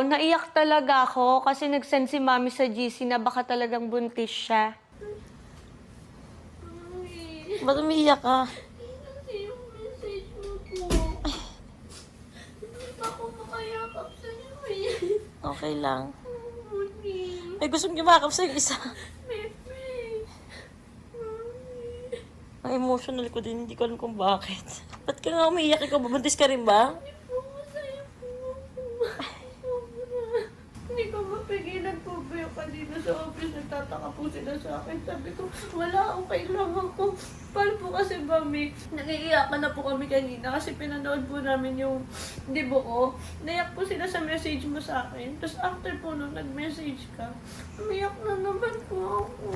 Naiyak talaga ako kasi nag-send si mami sa GC na baka talagang buntis siya. Mami, Ba't umiiyak ka? kasi yung message mo po. Hindi pa ako makayakap sa'yo eh. Okay lang. Mami, May gustong yumakap sa isa. Pepe. Mami, Ang emotional ko din, hindi ko alam kung bakit. Ba't ka nga umiiyak? Ikaw, babuntis ka rin ba? hindi po masaya po ako. Sobra. Hindi ko mapigilan po ba yung kanina sa office. Nagtataka po sila sa akin. Sabi ko, wala, okay lang ako. Paano po kasi ba, Mix? Nag-iiyakan na po kami kanina kasi pinanood po namin yung dibo ko. Naiyak po sila sa message mo sa akin. Tapos after po nung nag-message ka, umiyak na naman po ako.